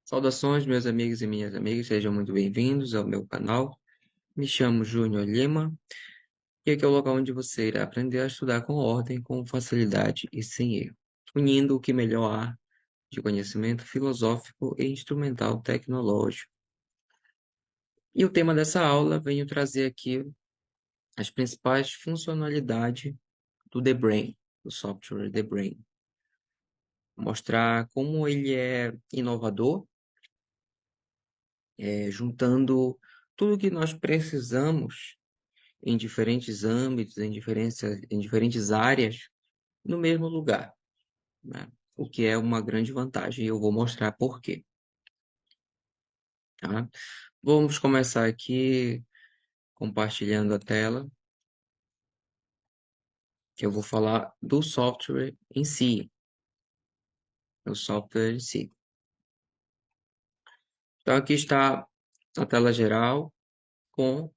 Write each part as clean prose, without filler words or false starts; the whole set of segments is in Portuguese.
Saudações, meus amigos e minhas amigas, sejam muito bem-vindos ao meu canal. Me chamo Júnior Lima e aqui é o local onde você irá aprender a estudar com ordem, com facilidade e sem erro, unindo o que melhor há de conhecimento filosófico e instrumental tecnológico. E o tema dessa aula venho trazer aqui as principais funcionalidades do The Brain, do software The Brain. Mostrar como ele é inovador, juntando tudo o que nós precisamos em diferentes âmbitos, em diferentes áreas, no mesmo lugar, né? O que é uma grande vantagem, e eu vou mostrar por quê, tá? Vamos começar aqui compartilhando a tela, que eu vou falar do software em si, o software em si. Então aqui está a tela geral com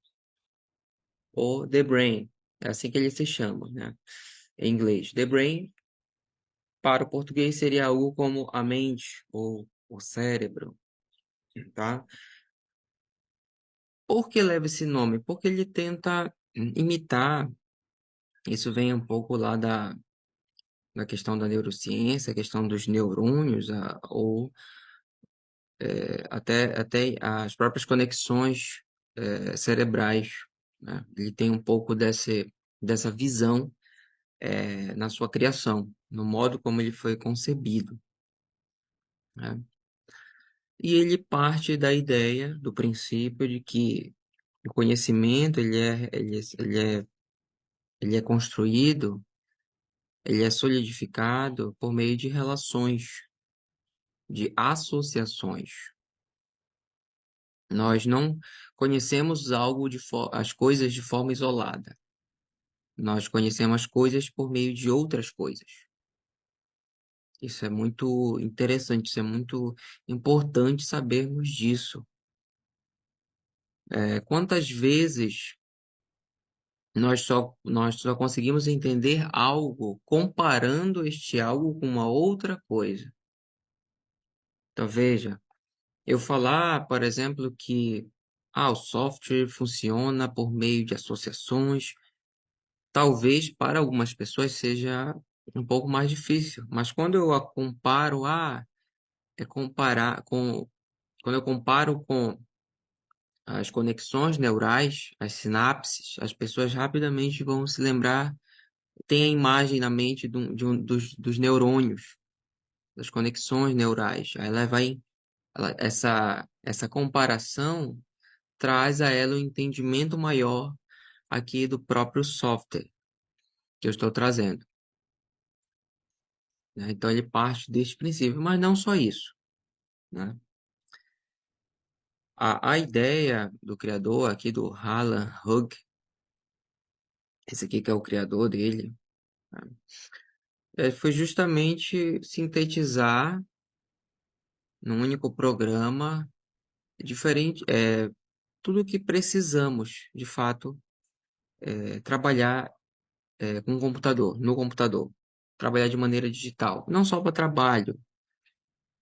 o The Brain, é assim que ele se chama, né? Em inglês, The Brain, para o português seria algo como a mente ou o cérebro, tá? Por que leva esse nome? Porque ele tenta imitar, isso vem um pouco lá da questão da neurociência, a questão dos neurônios, ou até as próprias conexões cerebrais, né? Ele tem um pouco dessa visão na sua criação, no modo como ele foi concebido, né? E ele parte da ideia, do princípio de que o conhecimento ele é construído, ele é solidificado por meio de relações, de associações. Nós não conhecemos as coisas de forma isolada. Nós conhecemos as coisas por meio de outras coisas. Isso é muito interessante, isso é muito importante sabermos disso. Quantas vezes nós só conseguimos entender algo comparando este algo com uma outra coisa? Então, veja, eu falar, por exemplo, que o software funciona por meio de associações, talvez para algumas pessoas seja um pouco mais difícil, mas quando eu a comparo, quando eu comparo com as conexões neurais, as sinapses, as pessoas rapidamente vão se lembrar, tem a imagem na mente dos neurônios, das conexões neurais. Aí essa comparação traz a ela um entendimento maior aqui do próprio software que eu estou trazendo, né? Então ele parte desse princípio, mas não só isso, né? A ideia do criador aqui do Alan Hug, esse aqui que é o criador dele, né? Foi justamente sintetizar num único programa diferente, tudo o que precisamos, de fato, trabalhar com o computador, no computador, trabalhar de maneira digital, não só para trabalho,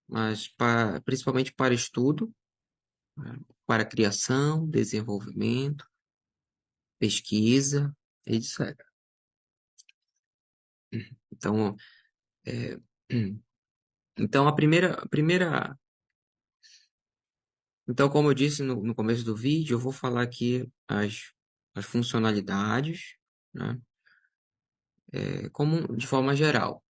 mas principalmente para estudo, né? Para criação, desenvolvimento, pesquisa, etc. Então, é, então então como eu disse no começo do vídeo, eu vou falar aqui as funcionalidades, né? Como de forma geral,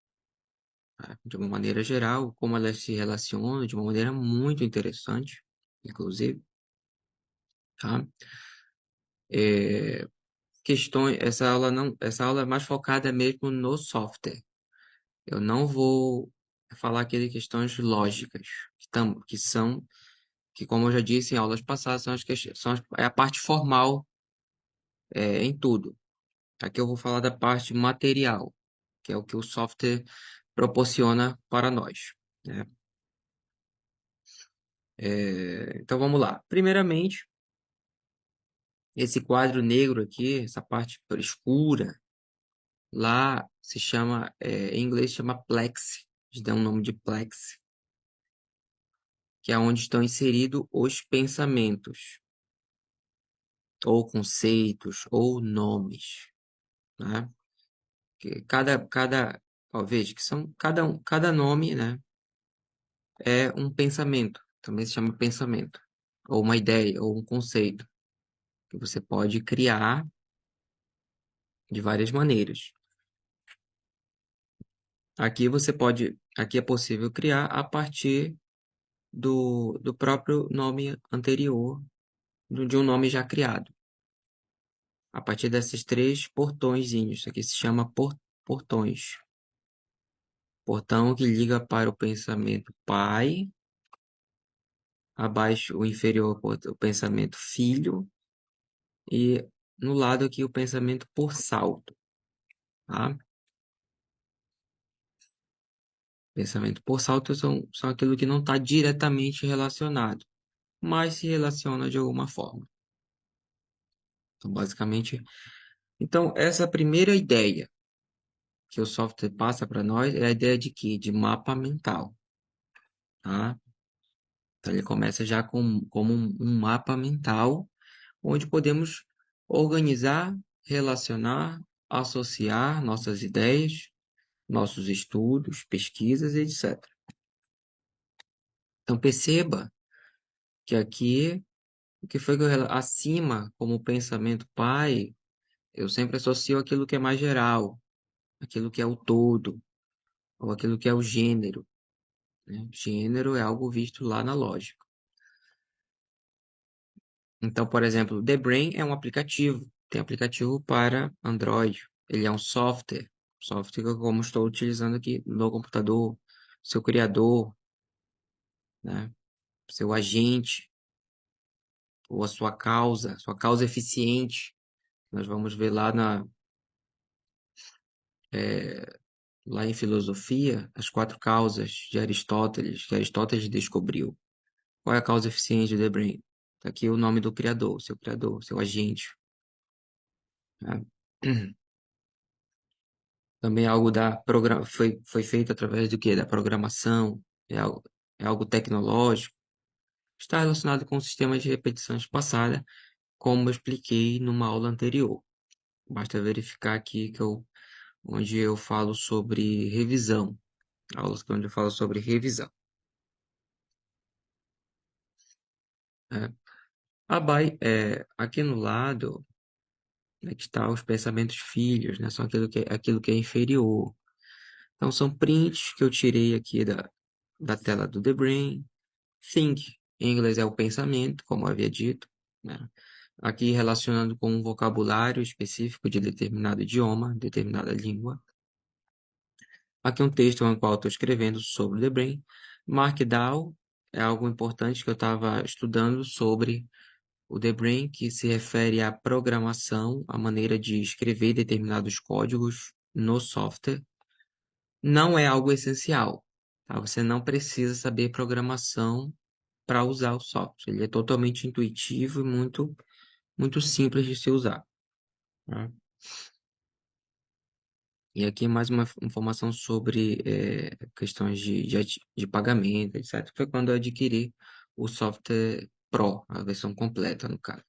né? De uma maneira geral, como elas se relacionam de uma maneira muito interessante, inclusive, tá? É, essa aula é mais focada mesmo no software. Eu não vou falar aqui de questões lógicas, que como eu já disse em aulas passadas, é a parte formal em tudo. Aqui eu vou falar da parte material, que é o que o software proporciona para nós, né? Então vamos lá. Primeiramente, esse quadro negro aqui, essa parte escura, lá se chama, em inglês chama Plex, eles dão o nome de Plex. que é onde estão inseridos os pensamentos, ou conceitos, ou nomes, né? Que ó, veja que são cada nome, né, é um pensamento, também se chama pensamento, ou uma ideia, ou um conceito, que você pode criar de várias maneiras. Aqui é possível criar a partir do próprio nome anterior, de um nome já criado. A partir desses três portõezinhos, isso aqui se chama portões. Portão que liga para o pensamento pai, abaixo o inferior o pensamento filho e no lado aqui o pensamento por salto, tá? Pensamento por salto são aquilo que não está diretamente relacionado, mas se relaciona de alguma forma. Então, basicamente, essa primeira ideia que o software passa para nós é a ideia de quê? De mapa mental, tá? Então, ele começa já como um mapa mental, onde podemos organizar, relacionar, associar nossas ideias, nossos estudos, pesquisas, etc. Então, perceba que aqui, o que foi que acima, como pensamento pai, eu sempre associo aquilo que é mais geral, aquilo que é o todo, ou aquilo que é o gênero, né? Gênero é algo visto lá na lógica. Então, por exemplo, The Brain é um aplicativo. Tem aplicativo para Android. Ele é um software como estou utilizando aqui no computador, seu criador, né? Seu agente, ou a sua causa eficiente. Nós vamos ver lá em filosofia, as quatro causas de Aristóteles, que Aristóteles descobriu. Qual é a causa eficiente do The Brain? Está aqui o nome do criador, seu agente, né? Também algo foi feito através do quê? Da programação, é algo tecnológico, está relacionado com o sistema de repetição espaçada, como eu expliquei numa aula anterior. Basta verificar aqui onde eu falo sobre revisão, aulas onde eu falo sobre revisão, né? Aqui no lado, né, que está os pensamentos filhos, né? São aquilo que é inferior. Então, são prints que eu tirei aqui da tela do The Brain. Think, em inglês é o pensamento, como eu havia dito, né? Aqui relacionando com um vocabulário específico de determinado idioma, determinada língua. Aqui um texto no qual estou escrevendo sobre The Brain. Markdown é algo importante que eu estava estudando sobre o The Brain, que se refere à programação, à maneira de escrever determinados códigos no software. Não é algo essencial, tá? Você não precisa saber programação para usar o software. Ele é totalmente intuitivo e muito simples de se usar, tá? E aqui mais uma informação sobre questões de pagamento, etc. Foi quando eu adquiri o software Pro, a versão completa, no caso.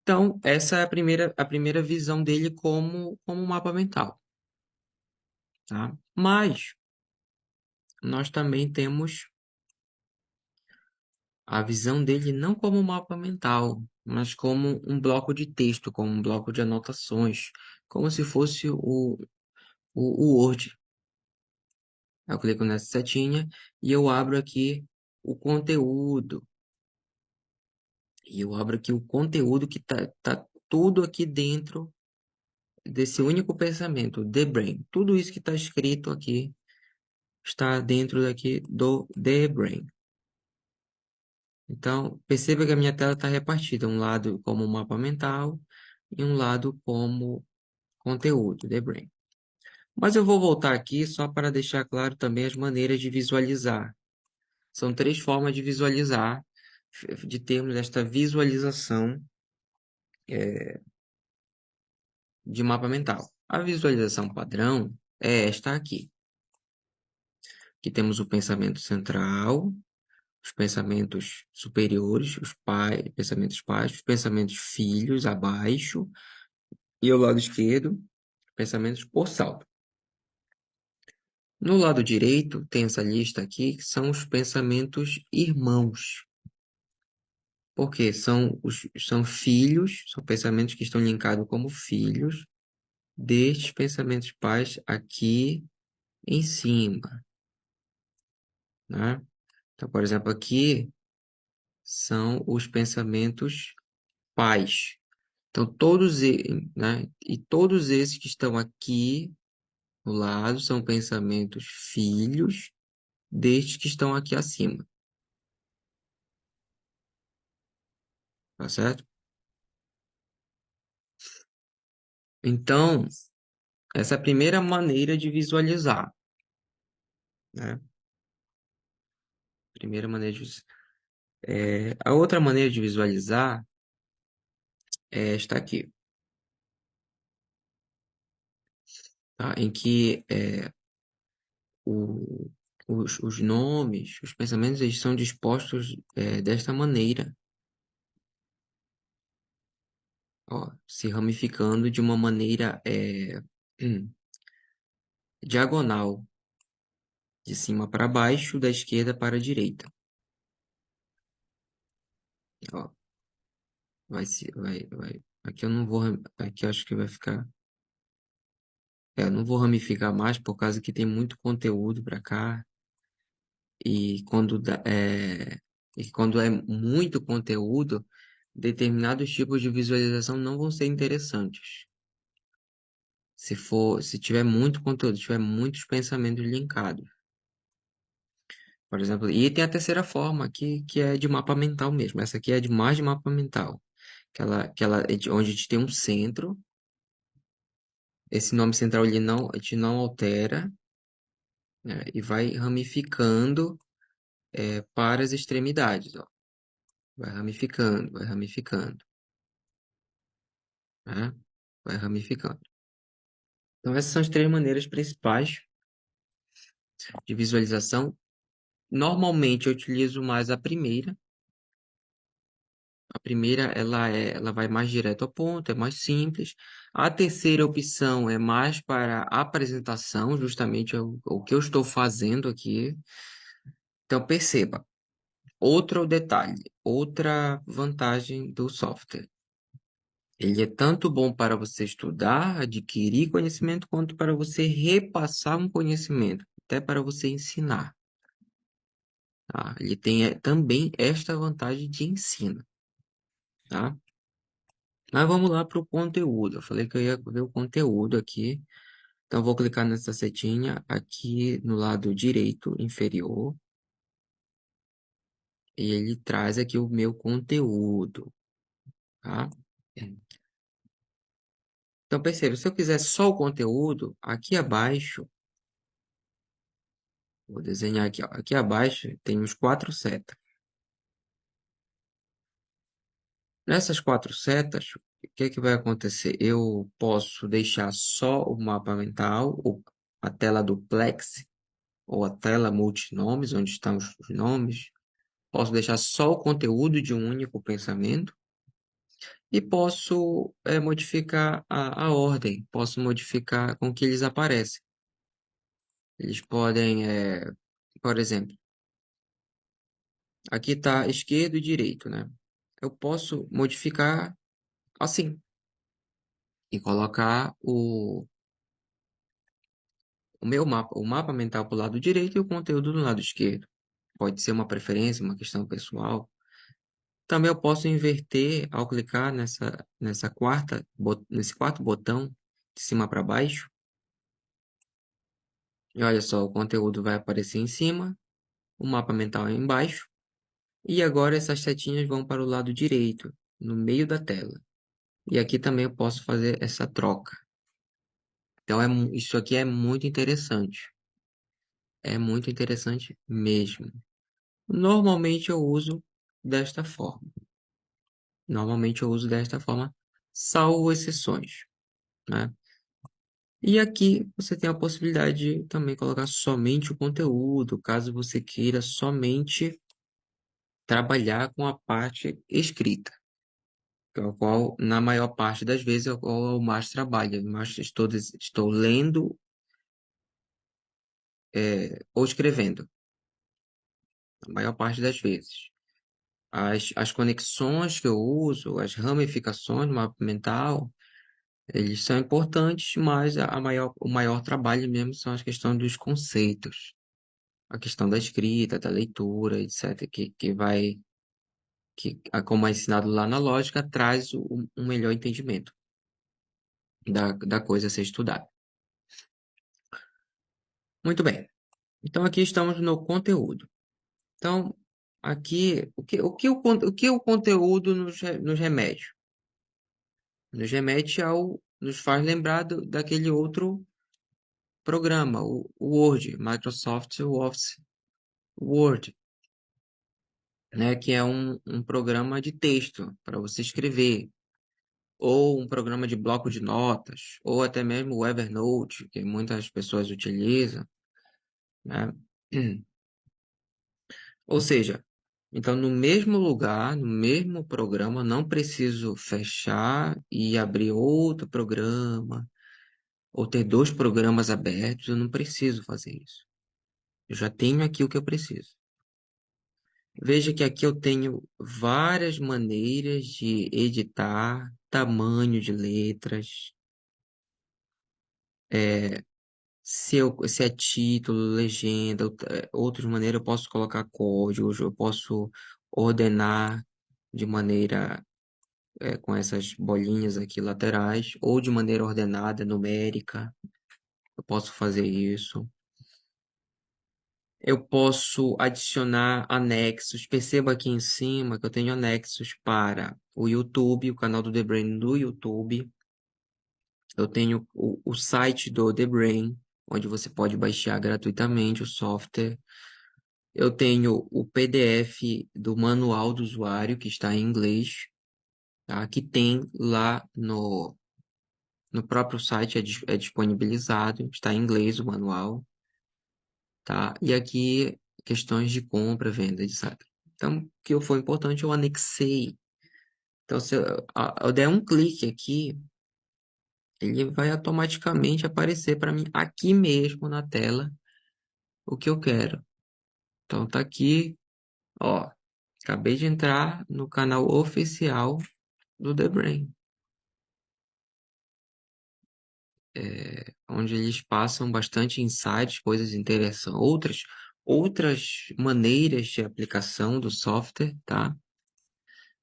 Então, essa é a primeira visão dele como mapa mental, tá? Mas nós também temos a visão dele não como um mapa mental, mas como um bloco de texto, como um bloco de anotações, como se fosse o Word. Eu clico nessa setinha e eu abro aqui o conteúdo. E eu abro aqui o conteúdo que tá tudo aqui dentro desse único pensamento, The Brain. Tudo isso que está escrito aqui está dentro daqui do The Brain. Então, perceba que a minha tela está repartida, um lado como mapa mental e um lado como conteúdo, The Brain. Mas eu vou voltar aqui só para deixar claro também as maneiras de visualizar. São três formas de visualizar, de termos esta visualização de mapa mental. A visualização padrão é esta aqui, Aqui temos o pensamento central, os pensamentos superiores, pensamentos baixos, os pensamentos filhos abaixo, e ao lado esquerdo, pensamentos por saldo. No lado direito, tem essa lista aqui, que são os pensamentos irmãos. Porque são filhos, são pensamentos que estão linkados como filhos destes pensamentos pais aqui em cima, né? Então, por exemplo, aqui são os pensamentos pais. Então, né? E todos esses que estão aqui no lado são pensamentos filhos destes que estão aqui acima, tá certo? Então, essa é a primeira maneira de visualizar, né? Primeira maneira de a outra maneira de visualizar é esta aqui, tá? Em que o, os nomes, os pensamentos, eles são dispostos desta maneira, ó, se ramificando de uma maneira diagonal, de cima para baixo, da esquerda para a direita. Ó, vai. Aqui eu não vou, aqui eu acho que vai ficar. Eu não vou ramificar mais por causa que tem muito conteúdo para cá e quando é muito conteúdo, determinados tipos de visualização não vão ser interessantes. Se tiver muito conteúdo, tiver muitos pensamentos linkados. Por exemplo, e tem a terceira forma aqui, que é de mapa mental mesmo. Essa aqui é de mais de mapa mental. Onde a gente tem um centro. Esse nome central a gente não altera, né, e vai ramificando para as extremidades. Ó. Vai ramificando, né? Vai ramificando. Então, essas são as três maneiras principais de visualização. Normalmente, eu utilizo mais a primeira. A primeira, ela vai mais direto ao ponto, é mais simples. A terceira opção é mais para apresentação, justamente o que eu estou fazendo aqui. Então, perceba, outro detalhe, outra vantagem do software. Ele é tanto bom para você estudar, adquirir conhecimento, quanto para você repassar um conhecimento, até para você ensinar. Tá? Ele tem também esta vantagem de ensino. Tá? Mas vamos lá para o conteúdo. Eu falei que eu ia ver o conteúdo aqui. Então, vou clicar nessa setinha aqui no lado direito inferior. E ele traz aqui o meu conteúdo. Tá? Então, perceba, se eu quiser só o conteúdo, aqui abaixo, vou desenhar aqui, ó, aqui abaixo tem os 4 setas. Nessas 4 setas, o que é que vai acontecer? Eu posso deixar só o mapa mental, ou a tela duplex, ou a tela multinomes, onde estão os nomes. Posso deixar só o conteúdo de um único pensamento. E posso modificar a ordem, posso modificar com que eles aparecem. Eles podem, por exemplo, aqui está esquerdo e direito, né? Eu posso modificar assim e colocar o mapa mental para o lado direito e o conteúdo do lado esquerdo. Pode ser uma preferência, uma questão pessoal. Também eu posso inverter ao clicar nesse quarto botão de cima para baixo. E olha só, o conteúdo vai aparecer em cima, o mapa mental é embaixo. E agora essas setinhas vão para o lado direito, no meio da tela. E aqui também eu posso fazer essa troca. Então, isso aqui é muito interessante. É muito interessante mesmo. Normalmente eu uso desta forma. Normalmente eu uso desta forma, salvo exceções, né? E aqui você tem a possibilidade de também colocar somente o conteúdo, caso você queira somente trabalhar com a parte escrita, que é o qual, na maior parte das vezes, é o qual eu mais trabalho. Eu mais estou lendo, ou escrevendo, a maior parte das vezes. As conexões que eu uso, as ramificações do mapa mental, eles são importantes, mas o maior trabalho mesmo são as questões dos conceitos. A questão da escrita, da leitura, etc., como é ensinado lá na lógica, traz um melhor entendimento da coisa a ser estudada. Muito bem. Então, aqui estamos no conteúdo. Então, aqui, o que o conteúdo nos remete? Nos remete nos faz lembrar daquele outro programa, o Word, Microsoft Office Word, né, que é um programa de texto para você escrever, ou um programa de bloco de notas, ou até mesmo o Evernote, que muitas pessoas utilizam, né? Ou seja, então no mesmo lugar, no mesmo programa, não preciso fechar e abrir outro programa, ou ter dois programas abertos, eu não preciso fazer isso. Eu já tenho aqui o que eu preciso. Veja que aqui eu tenho várias maneiras de editar tamanho de letras, se é título, legenda, outras maneiras eu posso colocar códigos, eu posso ordenar de maneira, com essas bolinhas aqui laterais, ou de maneira ordenada, numérica, eu posso fazer isso. Eu posso adicionar anexos. Perceba aqui em cima que eu tenho anexos para o YouTube, o canal do The Brain no YouTube. Eu tenho o site do The Brain, onde você pode baixar gratuitamente o software. Eu tenho o PDF do manual do usuário, que está em inglês, tá? Que tem lá no próprio site, é disponibilizado, está em inglês o manual, tá? E aqui, questões de compra, venda, etc. Então, o que foi importante, eu anexei. Então, se eu der um clique aqui, ele vai automaticamente aparecer para mim aqui mesmo na tela o que eu quero. Então, tá aqui, ó. Acabei de entrar no canal oficial do The Brain, onde eles passam bastante insights, coisas interessantes, outras maneiras de aplicação do software, tá?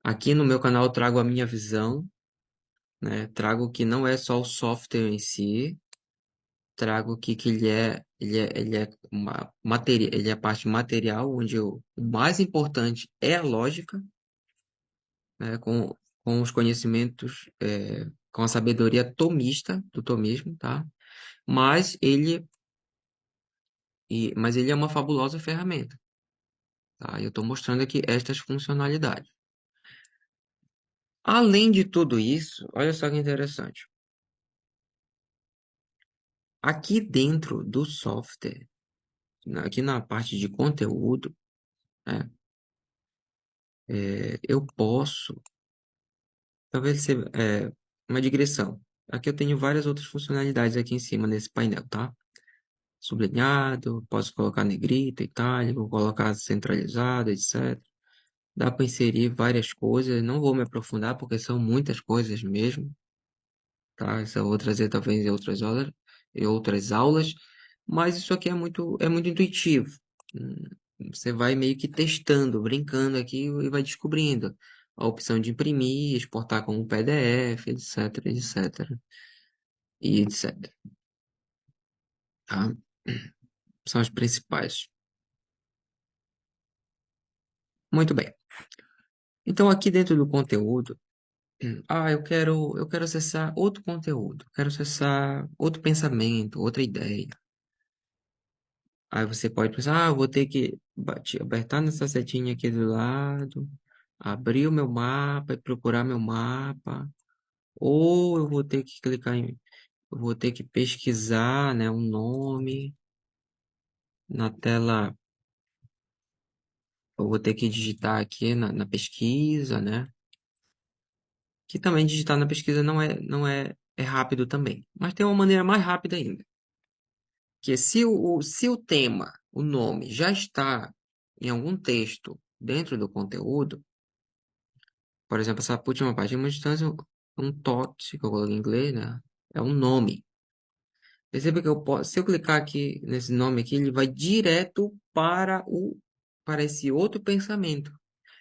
Aqui no meu canal eu trago a minha visão, né? Trago que não é só o software em si, trago que ele é ele é a parte material, onde o mais importante é a lógica, né? Com os conhecimentos, com a sabedoria tomista do tomismo, tá? Mas mas ele é uma fabulosa ferramenta, tá? Eu estou mostrando aqui estas funcionalidades. Além de tudo isso, olha só que interessante. Aqui dentro do software, aqui na parte de conteúdo, né, eu posso, talvez seja, uma digressão. Aqui eu tenho várias outras funcionalidades aqui em cima nesse painel, tá? Sublinhado, posso colocar negrita, itálico, colocar centralizado, etc. Dá para inserir várias coisas, não vou me aprofundar porque são muitas coisas mesmo, tá? Isso eu vou trazer talvez em outras aulas, mas isso aqui é muito intuitivo. Hum, Você vai meio que testando, brincando aqui e vai descobrindo a opção de imprimir, exportar como PDF, etc, etc, e etc, tá? São as principais. Muito bem. Então aqui dentro do conteúdo, eu quero acessar outro conteúdo, quero acessar outro pensamento, outra ideia. Aí você pode pensar, eu vou ter que apertar nessa setinha aqui do lado, abrir o meu mapa e procurar meu mapa, ou eu vou ter que clicar em eu vou ter que pesquisar, né, um nome na tela. Eu vou ter que digitar aqui na pesquisa, né? Que também digitar na pesquisa não é rápido também. Mas tem uma maneira mais rápida ainda. Que é se o tema, o nome, já está em algum texto dentro do conteúdo, por exemplo, essa última parte, uma distância, um thought, que eu coloquei em inglês, né? É um nome. Perceba que se eu clicar aqui nesse nome aqui, ele vai direto para esse outro pensamento,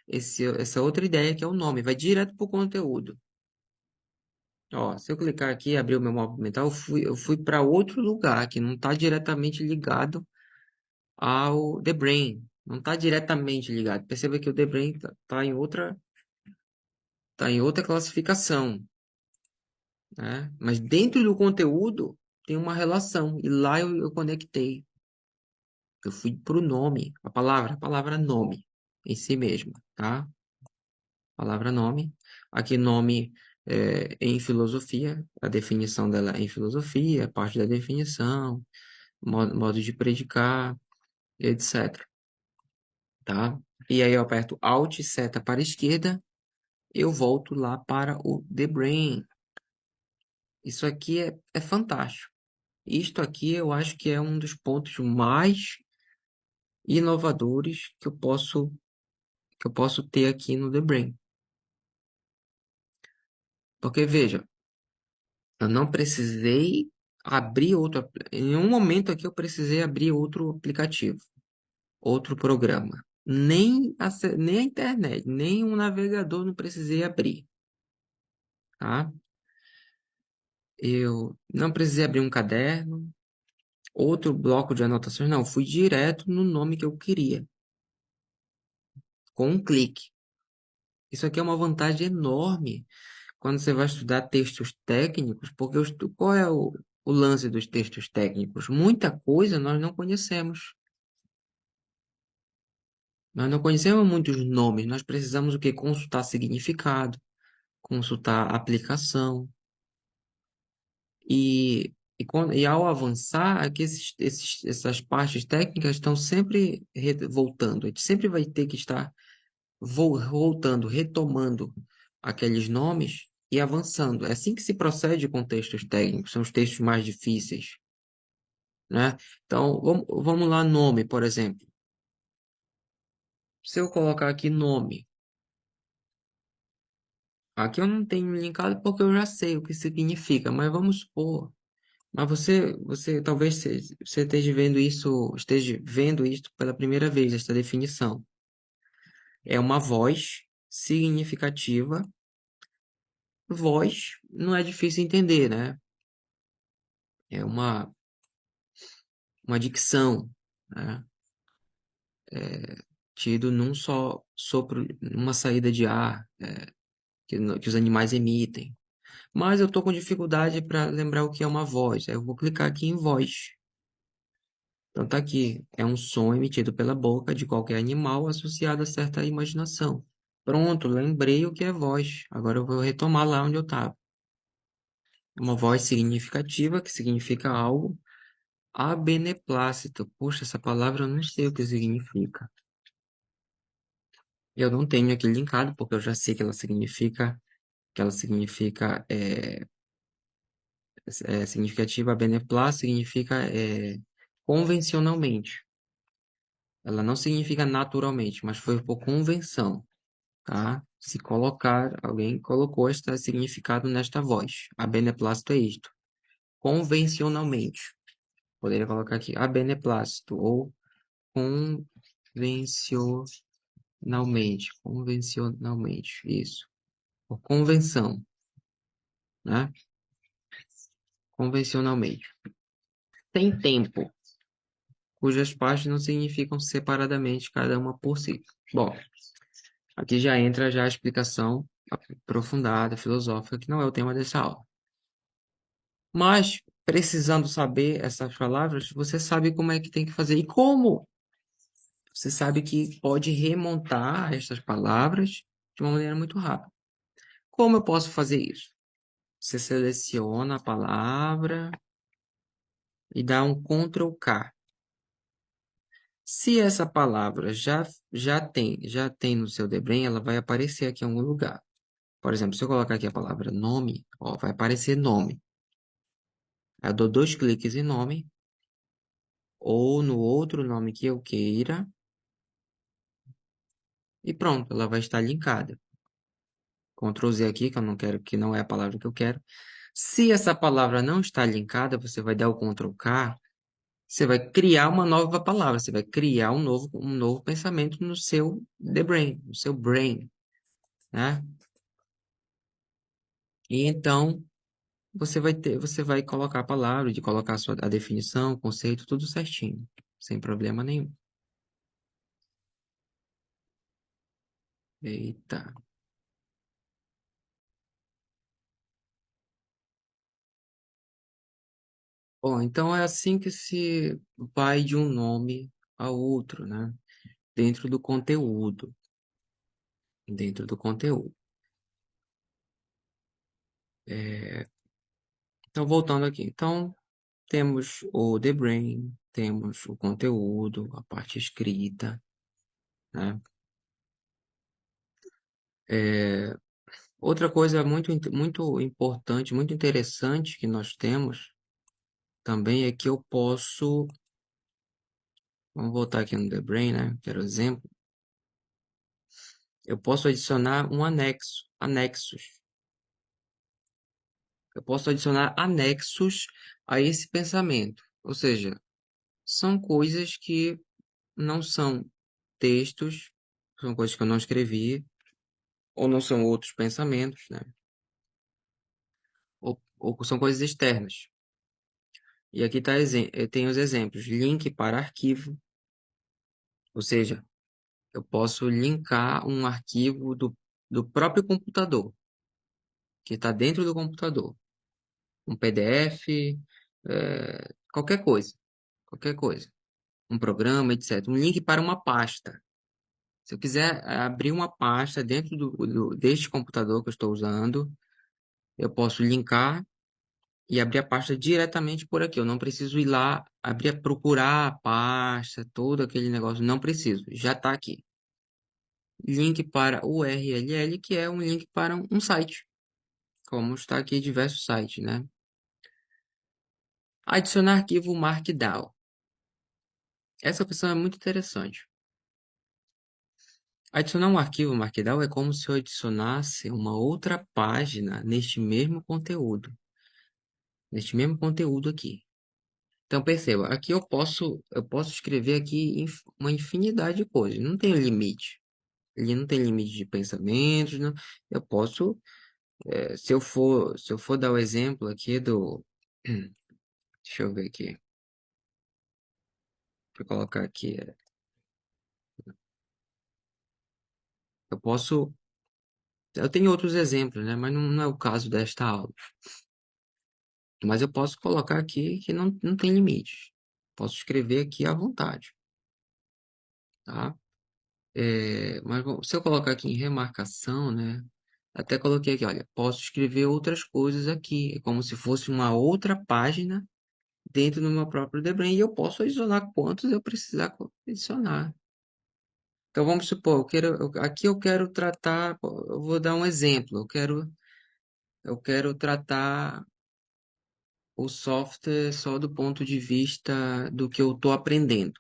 essa outra ideia que é o nome, vai direto para o conteúdo. Ó, se eu clicar aqui e abrir o meu mapa mental, eu fui para outro lugar que não está diretamente ligado ao The Brain. Não está diretamente ligado. Perceba que o The Brain tá em outra classificação, né? Mas dentro do conteúdo tem uma relação. E lá eu conectei. Eu fui pro nome, a palavra nome em si mesma, tá? Palavra nome. Aqui nome em filosofia, a definição dela é em filosofia, parte da definição, modo de predicar, etc, tá? E aí eu aperto Alt e seta para a esquerda, eu volto lá para o The Brain. Isso aqui é fantástico. Isto aqui eu acho que é um dos pontos mais inovadores que eu posso ter aqui no The Brain. Porque veja, eu não precisei abrir em nenhum momento aqui eu precisei abrir outro aplicativo, outro programa. Nem a internet, nem um navegador não precisei abrir, tá? Eu não precisei abrir um caderno, outro bloco de anotações, não. Fui direto no nome que eu queria, com um clique. Isso aqui é uma vantagem enorme quando você vai estudar textos técnicos, porque qual é o lance dos textos técnicos? Muita coisa nós não conhecemos. Nós não conhecemos muitos nomes, nós precisamos o quê? Consultar significado, consultar aplicação. E ao avançar, aqui essas partes técnicas estão sempre voltando. A gente sempre vai ter que estar voltando, retomando aqueles nomes e avançando. É assim que se procede com textos técnicos, são os textos mais difíceis, né? Então, vamos lá, nome, por exemplo. Se eu colocar aqui nome, aqui eu não tenho linkado porque eu já sei o que significa, mas vamos supor. Mas você talvez você esteja vendo isso pela primeira vez, esta definição. É uma voz significativa. Voz não é difícil entender, né? É uma dicção, né? Tido num só sopro, numa saída de ar, que os animais emitem. Mas eu estou com dificuldade para lembrar o que é uma voz. Aí eu vou clicar aqui em voz. Então tá aqui, é um som emitido pela boca de qualquer animal associado a certa imaginação. Pronto, lembrei o que é voz. Agora eu vou retomar lá onde eu estava. Uma voz significativa, que significa algo. A beneplácito. Poxa, essa palavra eu não sei o que significa. Eu não tenho aqui linkado, porque eu já sei que ela significa significativa. A beneplácito significa convencionalmente. Ela não significa naturalmente, mas foi por convenção, tá? Se colocar, alguém colocou este significado nesta voz. A beneplácito é isto. Convencionalmente. Poderia colocar aqui a beneplácito ou convencionalmente, isso. Por convenção, né? Convencionalmente. Tem tempo, cujas partes não significam separadamente cada uma por si. Bom, aqui já entra já a explicação aprofundada, filosófica, que não é o tema dessa aula. Mas, precisando saber essas palavras, você sabe como é que tem que fazer. E como? Você sabe que pode remontar estas palavras de uma maneira muito rápida. Como eu posso fazer isso? Você seleciona a palavra e dá um Ctrl K. Se essa palavra já tem no seu Debrem, ela vai aparecer aqui em algum lugar. Por exemplo, se eu colocar aqui a palavra nome, ó, vai aparecer nome. Eu dou 2 cliques em nome, ou no outro nome que eu queira, e pronto, ela vai estar linkada. Ctrl Z aqui, que eu não quero, que não é a palavra que eu quero. Se essa palavra não está linkada, você vai dar o Ctrl K, você vai criar uma nova palavra, você vai criar um novo pensamento no seu The Brain, no seu brain, né? E então você vai colocar a palavra, de colocar a definição, o conceito, tudo certinho, sem problema nenhum. Eita. Bom, então é assim que se vai de um nome a outro, né? Dentro do conteúdo, dentro do conteúdo. Então, voltando aqui. Então, temos o The Brain, temos o conteúdo, a parte escrita, né? Outra coisa muito importante, muito interessante que nós temos também é que eu posso, vamos voltar aqui no The Brain, né? Que era o exemplo. Eu posso adicionar um anexos. Eu posso adicionar anexos a esse pensamento. Ou seja, são coisas que não são textos, são coisas que eu não escrevi, ou não são outros pensamentos, né? Ou são coisas externas. E aqui tem os exemplos. Link para arquivo, ou seja, eu posso linkar um arquivo do próprio computador, que está dentro do computador. Um PDF, qualquer coisa, qualquer coisa. Um programa, etc. Um link para uma pasta. Se eu quiser abrir uma pasta dentro deste computador que eu estou usando, eu posso linkar e abrir a pasta diretamente por aqui. Eu não preciso ir lá, procurar a pasta, todo aquele negócio. Não preciso, já está aqui. Link para URL, que é um link para um site, como está aqui diversos sites, né? Adicionar arquivo Markdown. Essa opção é muito interessante. Adicionar um arquivo Markdown é como se eu adicionasse uma outra página neste mesmo conteúdo aqui. Então perceba, aqui eu posso escrever aqui uma infinidade de coisas, não tem limite. Ele não tem limite de pensamentos, não. Eu posso, se eu for dar o exemplo aqui deixa eu ver aqui, deixa eu colocar aqui, eu tenho outros exemplos, né, mas não é o caso desta aula. Mas eu posso colocar aqui que não tem limite. Posso escrever aqui à vontade, tá? Mas se eu colocar aqui em remarcação, né? Até coloquei aqui, olha, posso escrever outras coisas aqui, é como se fosse uma outra página dentro do meu próprio Debian e eu posso adicionar quantos eu precisar adicionar. Então vamos supor, aqui eu quero tratar, eu vou dar um exemplo, eu quero tratar o software só do ponto de vista do que eu estou aprendendo,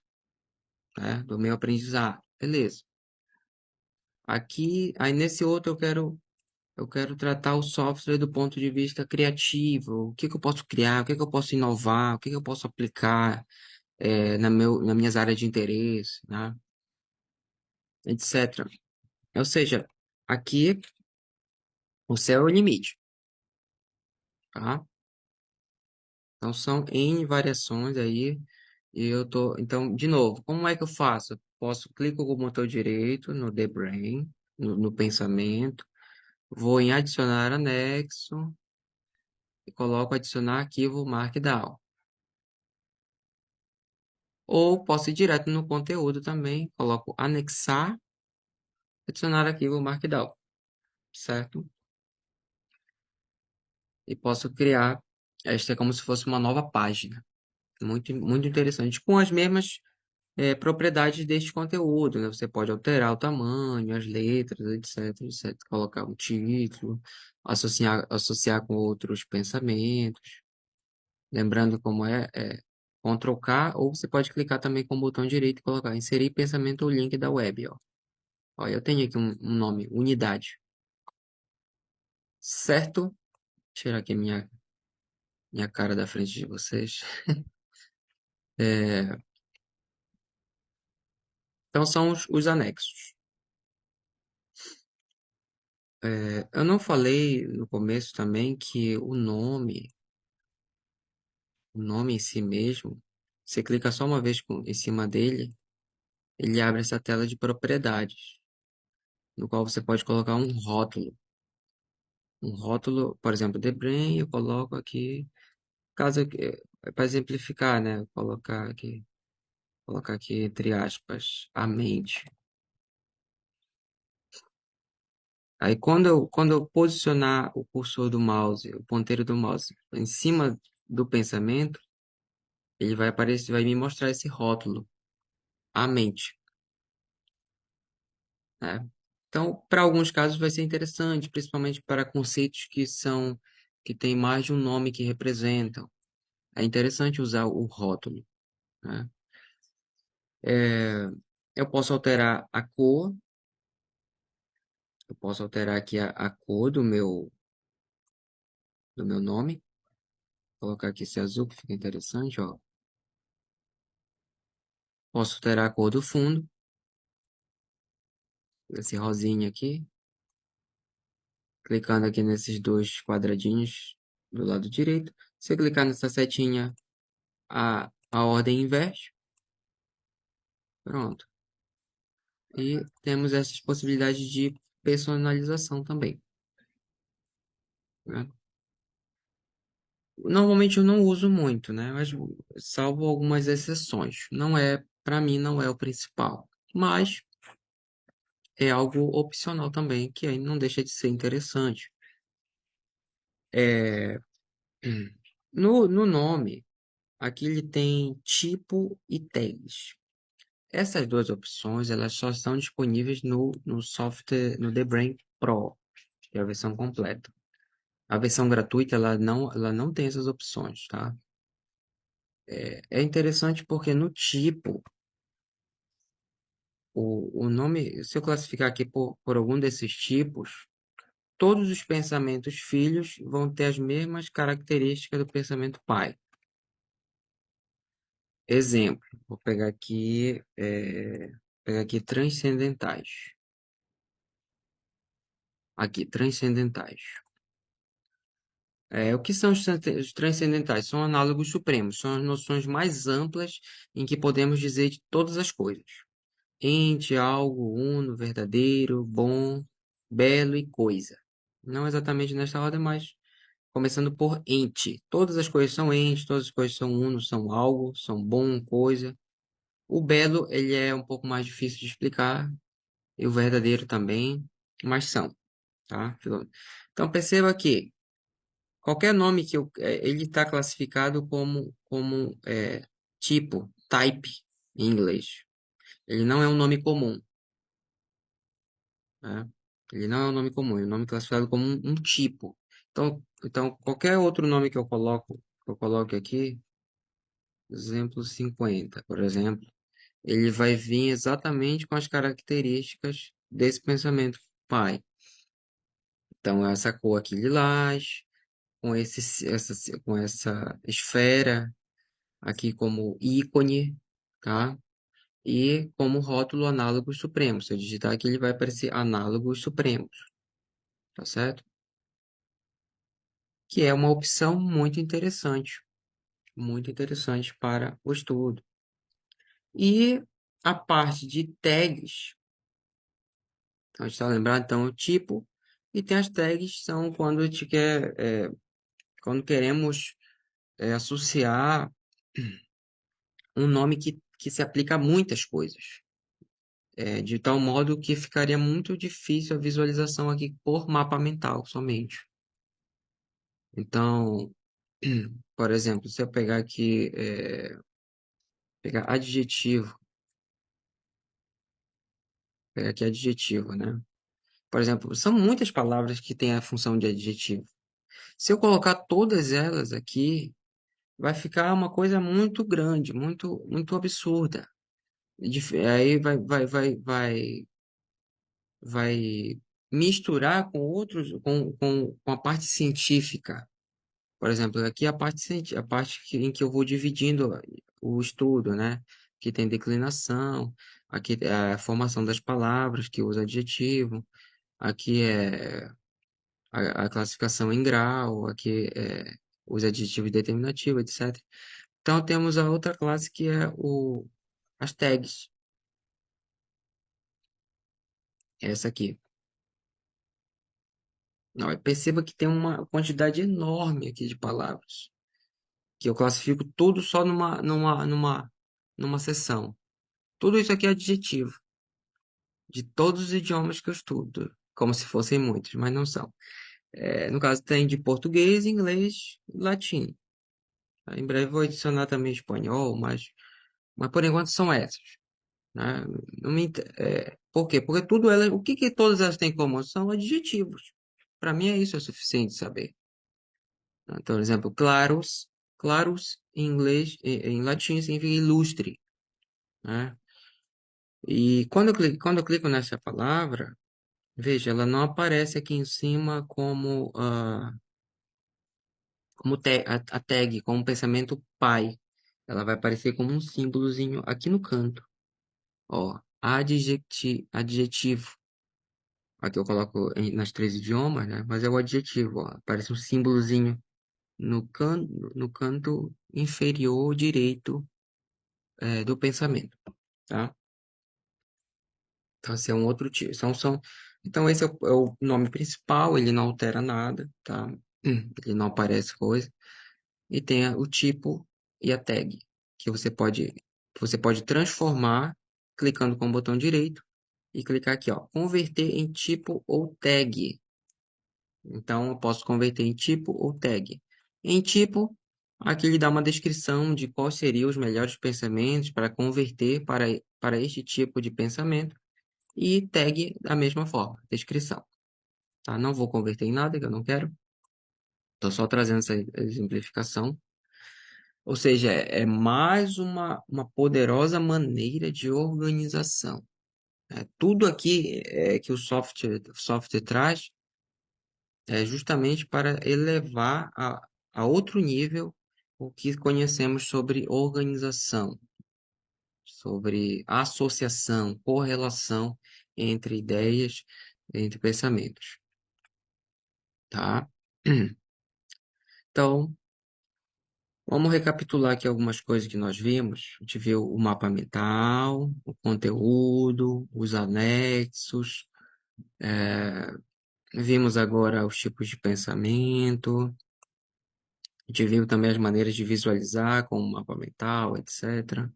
né? Do meu aprendizado. Beleza. Aqui, aí nesse outro eu quero tratar o software do ponto de vista criativo. O que que eu posso criar? O que que eu posso inovar? O que que eu posso aplicar nas minhas áreas de interesse, né? Etc. Ou seja, aqui o céu é o limite, tá? Então são N variações aí. E eu tô. Então, de novo, como é que eu faço? Eu clico com o botão direito no The Brain, no pensamento, vou em adicionar anexo e coloco adicionar arquivo Markdown. Ou posso ir direto no conteúdo também, coloco anexar, adicionar arquivo Markdown, certo? e posso criar, esta é como se fosse uma nova página. Muito, muito interessante, com as mesmas propriedades deste conteúdo, né? Você pode alterar o tamanho, as letras, etc, etc. Colocar um título, associar com outros pensamentos. Lembrando como é Ctrl K, ou você pode clicar também com o botão direito e colocar inserir pensamento ou link da web, ó. Ó, eu tenho aqui um nome, unidade. Certo? Tirar aqui minha cara da frente de vocês. É, então são os anexos. Eu não falei no começo também que o nome em si mesmo, você clica só uma vez em cima dele, ele abre essa tela de propriedades, no qual você pode colocar um rótulo. Um rótulo, por exemplo, The Brain, eu coloco aqui, para exemplificar, né? Colocar aqui entre aspas, a mente. Aí quando eu posicionar o cursor do mouse, o ponteiro do mouse, em cima do pensamento, ele vai aparecer, vai me mostrar esse rótulo, a mente, né? Então, para alguns casos vai ser interessante, principalmente para conceitos que têm mais de um nome que representam. É interessante usar o rótulo, né? É, eu posso alterar a cor, eu posso alterar aqui a cor do meu nome, colocar aqui esse azul que fica interessante, ó. Posso alterar a cor do fundo, esse rosinha aqui, clicando aqui nesses dois quadradinhos do lado direito. Se eu clicar nessa setinha, a ordem inverte. Pronto. E temos essas possibilidades de personalização também, né? Normalmente eu não uso muito, né? Mas salvo algumas exceções. Para mim, não é o principal. Mas é algo opcional também, que aí não deixa de ser interessante. É, no nome, aqui ele tem tipo e tags. Essas duas opções, elas só estão disponíveis no software, no The Brain Pro, que é a versão completa. A versão gratuita, ela não tem essas opções, tá? É interessante porque no tipo, o nome, se eu classificar aqui por algum desses tipos, todos os pensamentos filhos vão ter as mesmas características do pensamento pai. Exemplo, vou pegar aqui transcendentais. Aqui, transcendentais. O que são os transcendentais? São análogos supremos, são as noções mais amplas em que podemos dizer de todas as coisas. Ente, algo, uno, verdadeiro, bom, belo e coisa. Não exatamente nesta ordem, mas começando por ente. Todas as coisas são ente, todas as coisas são uno, são algo, são bom, coisa. O belo, ele é um pouco mais difícil de explicar, e o verdadeiro também, mas são, tá? Então perceba que qualquer nome ele está classificado como tipo, type, em inglês. Ele não é um nome comum, né? Ele não é um nome comum, é um nome classificado como um tipo. Então, qualquer outro nome que eu coloque aqui, exemplo 50, por exemplo, ele vai vir exatamente com as características desse pensamento pai. Então, essa cor aqui lilás, com essa esfera aqui como ícone, tá? E como rótulo análogos supremos. Se eu digitar aqui, ele vai aparecer análogos supremos, tá certo? Que é uma opção muito interessante para o estudo. E a parte de tags, então, a gente está lembrado, então, o tipo, e tem as tags, são quando a gente quando queremos associar um nome que se aplica a muitas coisas. De tal modo que ficaria muito difícil a visualização aqui por mapa mental somente. Então, por exemplo, se eu pegar aqui, pegar adjetivo, pegar aqui adjetivo, né? Por exemplo, são muitas palavras que têm a função de adjetivo. Se eu colocar todas elas aqui, vai ficar uma coisa muito grande, muito absurda. Aí vai misturar com outros, com a parte científica. Por exemplo, aqui a parte, a parte em que eu vou dividindo o estudo, né? Que tem declinação, aqui é a formação das palavras, que usa adjetivo, aqui é a classificação em grau, aqui é os adjetivos determinativos, etc. Então temos a outra classe que é as tags, essa aqui. Não, perceba que tem uma quantidade enorme aqui de palavras, que eu classifico tudo só numa seção. Tudo isso aqui é adjetivo, de todos os idiomas que eu estudo, como se fossem muitos, mas não são. No caso, tem de português, inglês e latim. Em breve vou adicionar também espanhol, mas por enquanto são essas, né? Não me, por quê? Porque tudo elas, o que todas elas têm em comum? São adjetivos. Para mim é isso, é suficiente saber. Então, por exemplo, claros em inglês, em latim significa ilustre, né? E quando eu clico nessa palavra, veja, ela não aparece aqui em cima a tag, como pensamento pai. Ela vai aparecer como um símbolozinho aqui no canto. Ó, adjetivo. Aqui eu coloco nas três idiomas, né? Mas é o adjetivo, ó. Aparece um símbolozinho no canto inferior direito, do pensamento, tá? Então, esse é um outro tipo. Então, esse é o nome principal, ele não altera nada, tá? Ele não aparece coisa. E tem o tipo e a tag, que você pode transformar clicando com o botão direito e clicar aqui, ó, converter em tipo ou tag. Então, eu posso converter em tipo ou tag. Em tipo, aqui ele dá uma descrição de quais seriam os melhores pensamentos para converter para este tipo de pensamento. E tag da mesma forma, descrição. Tá? Não vou converter em nada, que eu não quero. Estou só trazendo essa exemplificação. Ou seja, é mais uma poderosa maneira de organização. Tudo aqui que o software traz é justamente para elevar a outro nível o que conhecemos sobre organização, sobre associação, correlação entre ideias, entre pensamentos, tá? Então, vamos recapitular aqui algumas coisas que nós vimos. A gente viu o mapa mental, o conteúdo, os anexos, vimos agora os tipos de pensamento, a gente viu também as maneiras de visualizar com o mapa mental, etc.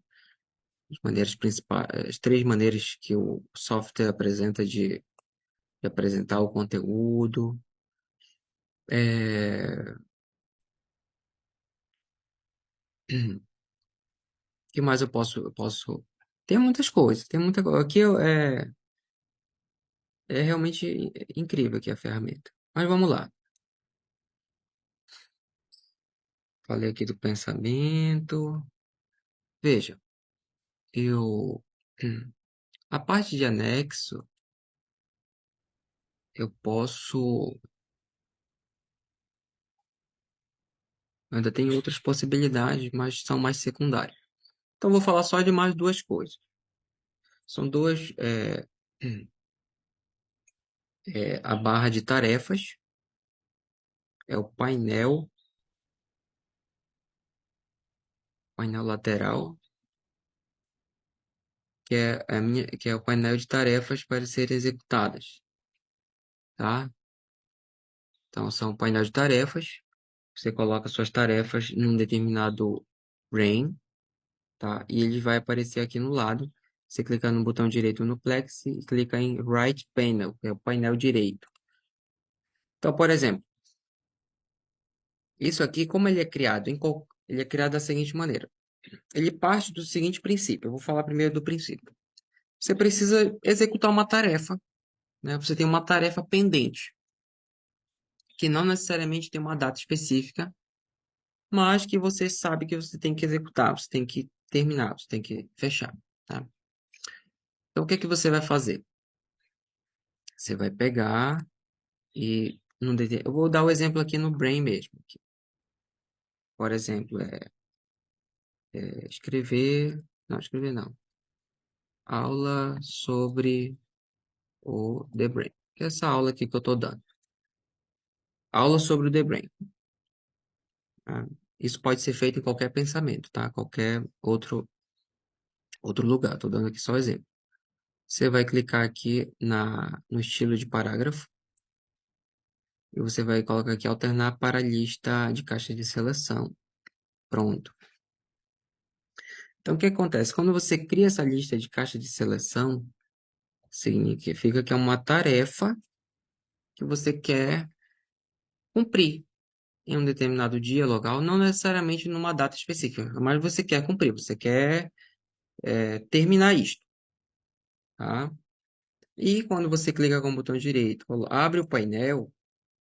As maneiras principais, as três maneiras que o software apresenta de apresentar o conteúdo. É... O que mais eu posso... Tem muitas coisas, tem muita coisa. É realmente incrível aqui a ferramenta. Mas vamos lá. Falei aqui do pensamento. Veja, eu... A parte de anexo, eu posso... Ainda tem outras possibilidades, mas são mais secundárias. Então, vou falar só de mais duas coisas. São duas... a barra de tarefas, é o painel lateral, que é o painel de tarefas para serem executadas, tá? Então, são o painel de tarefas. Você coloca suas tarefas num determinado RAIN, tá? E ele vai aparecer aqui no lado. Você clica no botão direito no Plex e clica em Right Panel, que é o painel direito. Então, por exemplo, Isso aqui, como ele é criado ele é criado da seguinte maneira. Ele parte do seguinte princípio. Eu vou falar primeiro do princípio. Você precisa executar uma tarefa, né? Você tem uma tarefa pendente, que não necessariamente tem uma data específica, mas que você sabe que você tem que executar, você tem que terminar, você tem que fechar, tá? Então, o que é que você vai fazer? Você vai pegar e eu vou dar o exemplo aqui no Brain mesmo. Por exemplo, escrever, não, escrever não. Aula sobre o The Brain. Que é essa aula aqui que eu estou dando. Aula sobre o The Brain. Tá? Isso pode ser feito em qualquer pensamento, tá? Qualquer outro lugar. Estou dando aqui só exemplo. Você vai clicar aqui no estilo de parágrafo e você vai colocar aqui alternar para a lista de caixa de seleção. Pronto. Então, o que acontece? Quando você cria essa lista de caixa de seleção, significa que é uma tarefa que você quer cumprir em um determinado dia, local, não necessariamente numa data específica, mas você quer cumprir, você quer terminar isto, tá? E quando você clica com o botão direito, abre o painel,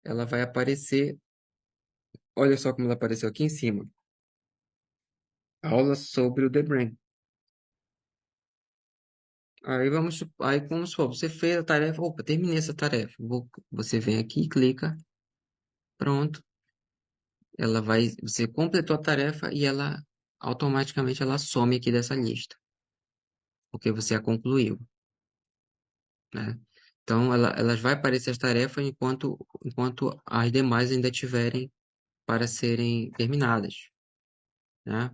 ela vai aparecer, olha só como ela apareceu aqui em cima, aula sobre o The Brain. Aí vamos supor, você fez a tarefa, opa, terminei essa tarefa. Você vem aqui, clica, pronto, você completou a tarefa e ela automaticamente ela some aqui dessa lista, porque você a concluiu, né? Então, elas vai aparecer as tarefas enquanto as demais ainda tiverem para serem terminadas, né?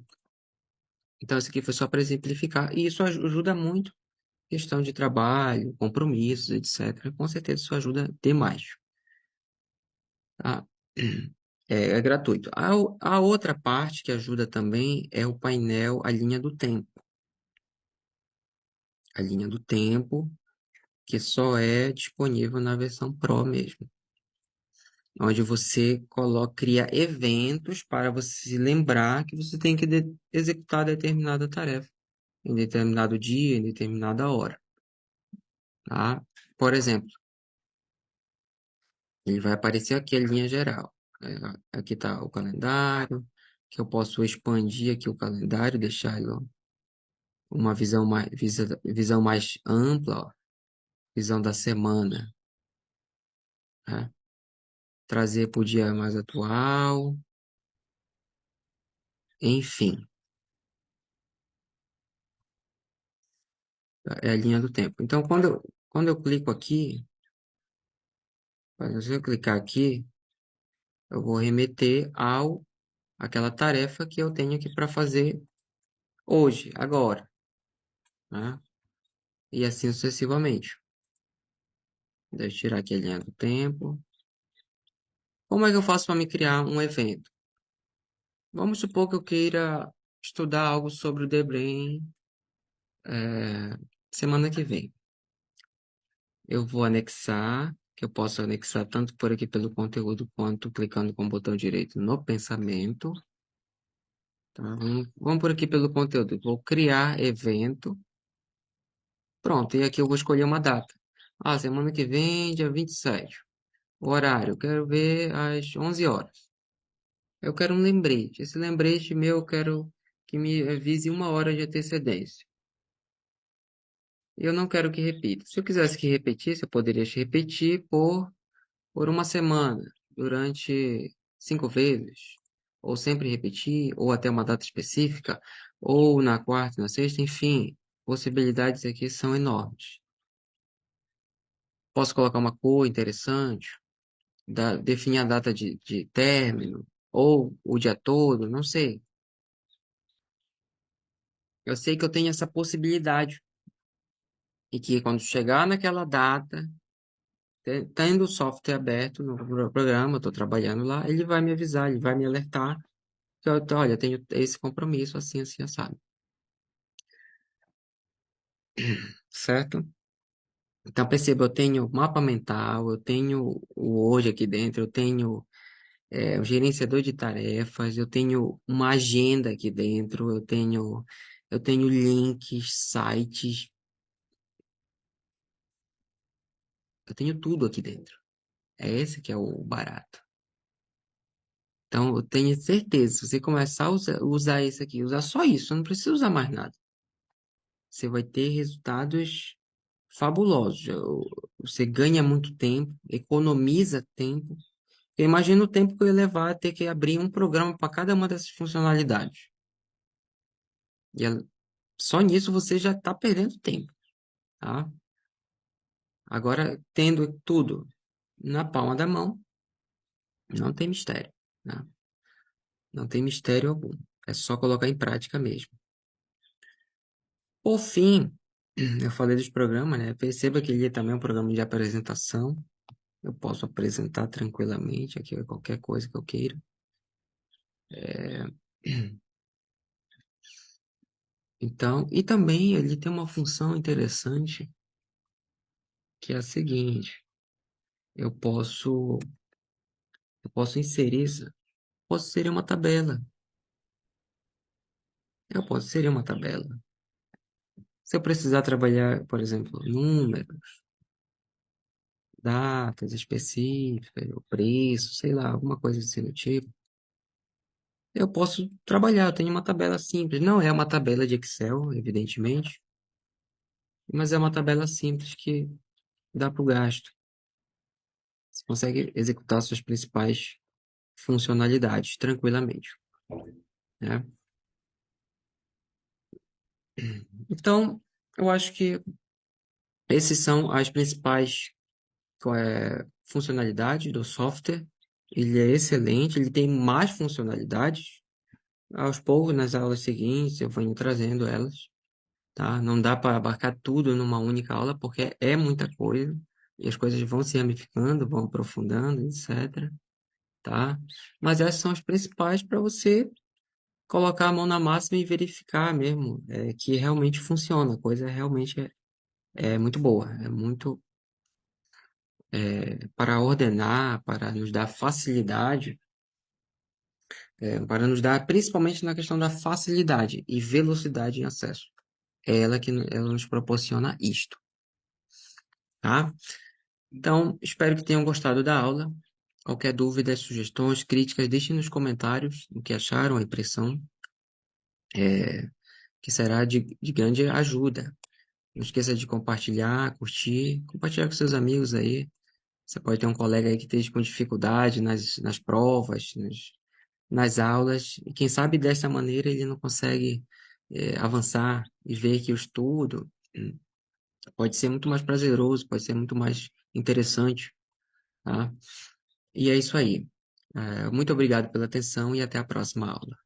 Então, isso aqui foi só para exemplificar, e isso ajuda muito questão de trabalho, compromissos, etc. Com certeza isso ajuda demais, tá? É gratuito. A outra parte que ajuda também é o painel, a linha do tempo. A linha do tempo, que só é disponível na versão Pro mesmo, onde você cria eventos para você se lembrar que você tem que executar determinada tarefa em determinado dia, em determinada hora, tá? Por exemplo, ele vai aparecer aqui a linha geral. Aqui está o calendário, que eu posso expandir aqui o calendário, deixar ele uma visão mais ampla, ó, visão da semana, né? Trazer para o dia mais atual, enfim, é a linha do tempo. Então, quando eu clico aqui, se eu clicar aqui, eu vou remeter àquela tarefa que eu tenho aqui para fazer hoje, agora, né? E assim sucessivamente. Deixa eu tirar aqui a linha do tempo. Como é que eu faço para me criar um evento? Vamos supor que eu queira estudar algo sobre o The Brain, semana que vem. Eu vou anexar, que eu posso anexar tanto por aqui pelo conteúdo, quanto clicando com o botão direito no pensamento. Tá? Vamos por aqui pelo conteúdo. Vou criar evento. Pronto, e aqui eu vou escolher uma data. Ah, semana que vem, dia 27. O horário, eu quero ver às 11 horas. Eu quero um lembrete. Esse lembrete meu, eu quero que me avise 1 hora de antecedência. Eu não quero que repita. Se eu quisesse que repetisse, eu poderia repetir por uma semana, durante 5 vezes, ou sempre repetir, ou até uma data específica, ou na quarta, na sexta, enfim, possibilidades aqui são enormes. Posso colocar uma cor interessante, definir a data de término, ou o dia todo, não sei. Eu sei que eu tenho essa possibilidade, e que quando chegar naquela data, tendo o software aberto no programa, estou trabalhando lá, ele vai me avisar, ele vai me alertar que olha, tenho esse compromisso, assim, assim, assado. Certo? Então, perceba, eu tenho mapa mental, eu tenho o hoje aqui dentro, eu tenho o gerenciador de tarefas, eu tenho uma agenda aqui dentro, eu tenho links, sites, eu tenho tudo aqui dentro. É esse que é o barato. Então, eu tenho certeza, se você começar a usar isso aqui, usar só isso, não precisa usar mais nada. Você vai ter resultados fabulosos. Você ganha muito tempo, economiza tempo. Eu imagino o tempo que eu ia levar a ter que abrir um programa para cada uma dessas funcionalidades. E só nisso você já está perdendo tempo, tá? Agora, tendo tudo na palma da mão, não tem mistério, né? Não tem mistério algum. É só colocar em prática mesmo. Por fim, eu falei dos programas, né? Perceba que ele também é um programa de apresentação. Eu posso apresentar tranquilamente aqui qualquer coisa que eu queira. É, Então, e também ele tem uma função interessante, que é a seguinte: eu posso, eu posso inserir uma tabela. Eu posso inserir uma tabela. Se eu precisar trabalhar, por exemplo, números, datas específicas, o preço, sei lá, alguma coisa assim do tipo, eu posso trabalhar. Eu tenho uma tabela simples. Não é uma tabela de Excel, evidentemente, mas é uma tabela simples que dá para o gasto. Você consegue executar suas principais funcionalidades tranquilamente, né? Então, eu acho que esses são as principais funcionalidades do software. Ele é excelente, ele tem mais funcionalidades. Aos poucos, nas aulas seguintes, eu vou indo trazendo elas, tá? Não dá para abarcar tudo numa única aula, porque é muita coisa. E as coisas vão se ramificando, vão aprofundando, etc, tá? Mas essas são as principais para você colocar a mão na massa e verificar mesmo que realmente funciona. A coisa realmente é muito boa, é muito para ordenar, para nos dar facilidade, para nos dar, principalmente na questão da facilidade e velocidade em acesso. É ela que ela nos proporciona isto, tá? Então, espero que tenham gostado da aula. Qualquer dúvida, sugestões, críticas, deixem nos comentários o que acharam, a impressão, que será de grande ajuda. Não esqueça de compartilhar, curtir, compartilhar com seus amigos aí. Você pode ter um colega aí que esteja com dificuldade nas provas, nas aulas, e quem sabe dessa maneira ele não consegue avançar e ver que o estudo pode ser muito mais prazeroso, pode ser muito mais interessante, tá? E é isso aí. Muito obrigado pela atenção e até a próxima aula.